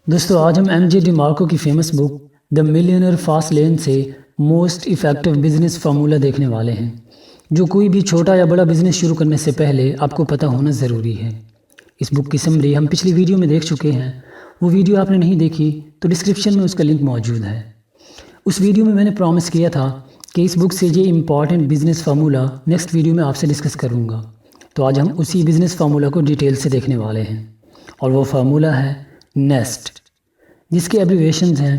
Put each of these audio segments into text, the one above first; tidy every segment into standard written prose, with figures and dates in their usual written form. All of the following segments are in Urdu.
دوستو آج ہم ایم جے ڈی مارکو کی فیمس بک دا ملینئر فاسٹ لین سے موسٹ افیکٹو بزنس فارمولا دیکھنے والے ہیں، جو کوئی بھی چھوٹا یا بڑا بزنس شروع کرنے سے پہلے آپ کو پتہ ہونا ضروری ہے۔ اس بک کی سمری ہم پچھلی ویڈیو میں دیکھ چکے ہیں، وہ ویڈیو آپ نے نہیں دیکھی تو ڈسکرپشن میں اس کا لنک موجود ہے۔ اس ویڈیو میں نے پرومس کیا تھا کہ اس بک سے یہ important business formula next video میں آپ سے ڈسکس کروں گا، تو آج ہم اسی بزنس فارمولا کو ڈیٹیل سے دیکھنے والے ہیں، اور وہ فارمولا ہے نیسٹ، جس کے ایبریویشنز ہیں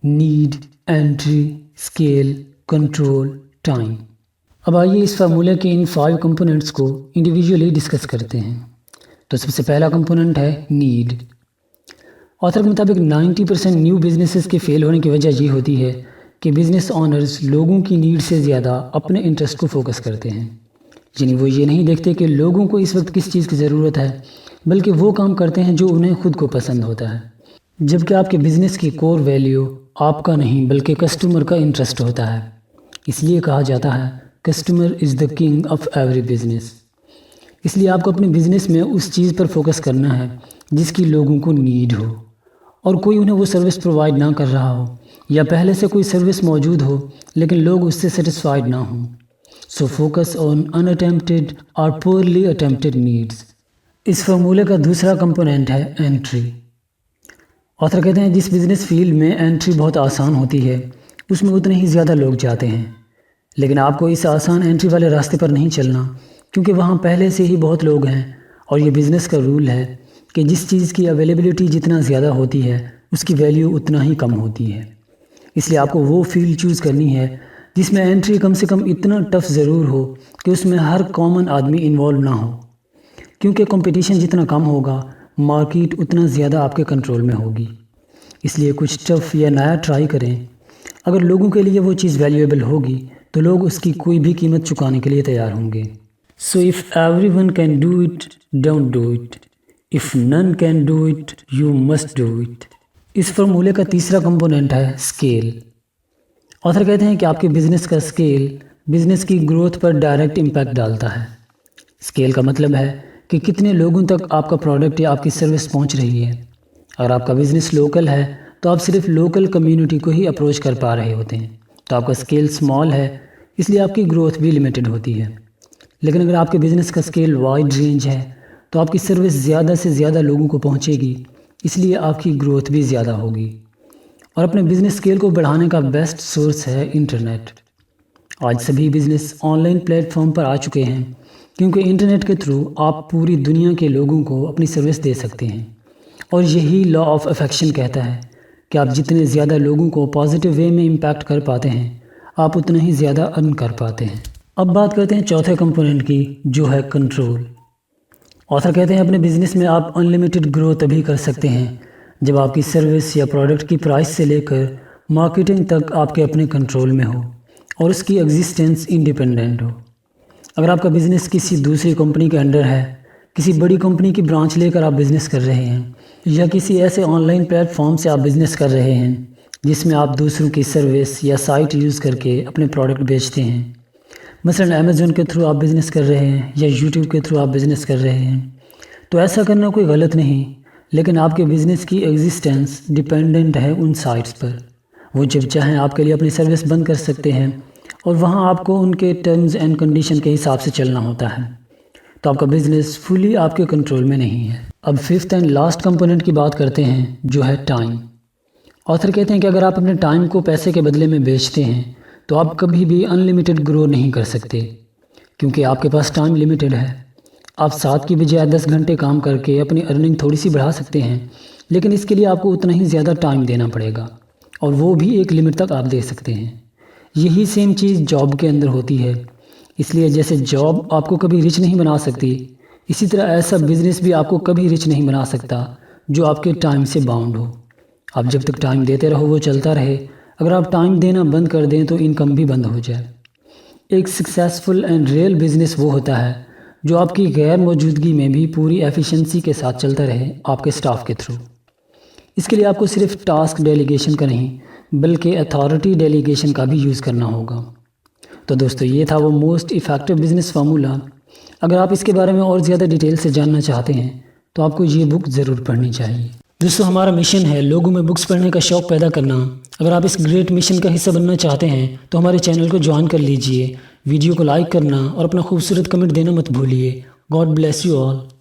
need, entry, scale, control, time. اب آئیے اس فارمولے کے ان 5 کمپوننٹس کو انڈیویجولی ڈسکس کرتے ہیں۔ تو سب سے پہلا کمپوننٹ ہے نیڈ۔ آتھر کے مطابق 90% نیو بزنسز کے فیل ہونے کی وجہ یہ ہوتی ہے کہ بزنس آنرز لوگوں کی نیڈ سے زیادہ اپنے انٹرسٹ کو فوکس کرتے ہیں، یعنی وہ یہ نہیں دیکھتے کہ لوگوں کو اس وقت کس چیز کی ضرورت ہے، بلکہ وہ کام کرتے ہیں جو انہیں خود کو پسند ہوتا ہے۔ جبکہ آپ کے بزنس کی کور ویلیو آپ کا نہیں بلکہ کسٹمر کا انٹرسٹ ہوتا ہے۔ اس لیے کہا جاتا ہے customer is the king of every business. اس لیے آپ کو اپنے بزنس میں اس چیز پر فوکس کرنا ہے جس کی لوگوں کو نیڈ ہو، اور کوئی انہیں وہ سروس پرووائڈ نہ کر رہا ہو، یا پہلے سے کوئی سروس موجود ہو لیکن لوگ اس سے سیٹسفائیڈ نہ ہوں۔ سو فوکس آن ان اٹیمپٹڈ اور پورلی اٹیمپٹڈ نیڈز۔ اس فارمولے کا دوسرا کمپوننٹ ہے انٹری۔ آتھر کہتے ہیں جس بزنس فیلڈ میں انٹری بہت آسان ہوتی ہے اس میں اتنے ہی زیادہ لوگ جاتے ہیں، لیکن آپ کو اس آسان انٹری والے راستے پر نہیں چلنا، کیونکہ وہاں پہلے سے ہی بہت لوگ ہیں، اور یہ بزنس کا رول ہے کہ جس چیز کی اویلیبلٹی جتنا زیادہ ہوتی ہے اس کی ویلیو اتنا ہی کم ہوتی ہے۔ اس لیے آپ کو وہ فیلڈ چوز کرنی ہے جس میں انٹری کم سے کم اتنا ٹف ضرور ہو کہ اس میں ہر کامن آدمی انوالو نہ ہو، کیونکہ کمپٹیشن جتنا کم ہوگا مارکیٹ اتنا زیادہ آپ کے کنٹرول میں ہوگی۔ اس لیے کچھ ٹف یا نیا ٹرائی کریں۔ اگر لوگوں کے لیے وہ چیز ویلیویبل ہوگی تو لوگ اس کی کوئی بھی قیمت چکانے کے لیے تیار ہوں گے۔ So if everyone can do it, don't do it. If none can do it, you must do it. اس فارمولے کا تیسرا کمپوننٹ ہے اسکیل۔ آتھر کہتے ہیں کہ آپ کے بزنس کا اسکیل بزنس کی گروتھ پر ڈائریکٹ امپیکٹ ڈالتا ہے۔ اسکیل کا مطلب ہے کہ کتنے لوگوں تک آپ کا پروڈکٹ یا آپ کی سروس پہنچ رہی ہے۔ اگر آپ کا بزنس لوکل ہے تو آپ صرف لوکل کمیونٹی کو ہی اپروچ کر پا رہے ہوتے ہیں، تو آپ کا اسکیل سمال ہے، اس لیے آپ کی گروتھ بھی لمیٹڈ ہوتی ہے۔ لیکن اگر آپ کے بزنس کا اسکیل وائڈ رینج ہے تو آپ کی سروس زیادہ سے زیادہ لوگوں کو پہنچے گی، اس لیے آپ کی گروتھ بھی زیادہ ہوگی۔ اور اپنے بزنس اسکیل کو بڑھانے کا بیسٹ سورس ہے انٹرنیٹ۔ آج سبھی business online platform پر آ چکے ہیں، کیونکہ انٹرنیٹ کے تھرو آپ پوری دنیا کے لوگوں کو اپنی سروس دے سکتے ہیں، اور یہی لا آف افیکشن کہتا ہے کہ آپ جتنے زیادہ لوگوں کو پازیٹیو وے میں امپیکٹ کر پاتے ہیں آپ اتنا ہی زیادہ ارن کر پاتے ہیں۔ اب بات کرتے ہیں چوتھے کمپوننٹ کی، جو ہے کنٹرول۔ آتھر کہتے ہیں اپنے بزنس میں آپ ان لمیٹڈ گرو تبھی کر سکتے ہیں جب آپ کی سروس یا پروڈکٹ کی پرائس سے لے کر مارکیٹنگ تک آپ کے اپنے کنٹرول میں ہو، اور اس کی ایگزسٹنس انڈیپینڈنٹ ہو۔ اگر آپ کا بزنس کسی دوسری کمپنی کے انڈر ہے، کسی بڑی کمپنی کی برانچ لے کر آپ بزنس کر رہے ہیں، یا کسی ایسے آن لائن پلیٹ فارم سے آپ بزنس کر رہے ہیں جس میں آپ دوسروں کی سروس یا سائٹ یوز کر کے اپنے پروڈکٹ بیچتے ہیں، مثلا امیزون کے تھرو آپ بزنس کر رہے ہیں یا یوٹیوب کے تھرو آپ بزنس کر رہے ہیں، تو ایسا کرنا کوئی غلط نہیں، لیکن آپ کے بزنس کی ایگزسٹنس ڈیپینڈنٹ ہے ان سائٹس پر۔ وہ جب چاہیں آپ کے لیے اپنی سروس بند کر سکتے ہیں، اور وہاں آپ کو ان کے ٹرمز اینڈ کنڈیشن کے حساب سے چلنا ہوتا ہے، تو آپ کا بزنس فلی آپ کے کنٹرول میں نہیں ہے۔ اب 5th اینڈ لاسٹ کمپوننٹ کی بات کرتے ہیں، جو ہے ٹائم۔ آتھر کہتے ہیں کہ اگر آپ اپنے ٹائم کو پیسے کے بدلے میں بیچتے ہیں تو آپ کبھی بھی ان لمیٹڈ گرو نہیں کر سکتے، کیونکہ آپ کے پاس ٹائم لمیٹڈ ہے۔ آپ 7 کی بجائے 10 گھنٹے کام کر کے اپنی ارننگ تھوڑی سی بڑھا سکتے ہیں، لیکن اس کے لیے آپ کو اتنا ہی زیادہ ٹائم دینا پڑے گا، اور وہ بھی ایک لمٹ تک آپ دے سکتے ہیں۔ یہی سیم چیز جاب کے اندر ہوتی ہے۔ اس لیے جیسے جاب آپ کو کبھی رچ نہیں بنا سکتی، اسی طرح ایسا بزنس بھی آپ کو کبھی رچ نہیں بنا سکتا جو آپ کے ٹائم سے باؤنڈ ہو۔ آپ جب تک ٹائم دیتے رہو وہ چلتا رہے، اگر آپ ٹائم دینا بند کر دیں تو انکم بھی بند ہو جائے۔ ایک سکسیسفل اینڈ ریئل بزنس وہ ہوتا ہے جو آپ کی غیر موجودگی میں بھی پوری ایفیشنسی کے ساتھ چلتا رہے آپ کے سٹاف کے تھرو۔ اس کے لیے آپ کو صرف ٹاسک ڈیلیگیشن کا نہیں بلکہ اتھارٹی ڈیلیگیشن کا بھی یوز کرنا ہوگا۔ تو دوستو یہ تھا وہ موسٹ افیکٹو بزنس فارمولا۔ اگر آپ اس کے بارے میں اور زیادہ ڈیٹیل سے جاننا چاہتے ہیں تو آپ کو یہ بک ضرور پڑھنی چاہیے۔ دوستو ہمارا مشن ہے لوگوں میں بکس پڑھنے کا شوق پیدا کرنا۔ اگر آپ اس گریٹ مشن کا حصہ بننا چاہتے ہیں تو ہمارے چینل کو جوائن کر لیجئے، ویڈیو کو لائک کرنا اور اپنا خوبصورت کمنٹ دینا مت بھولیے۔ God bless you all.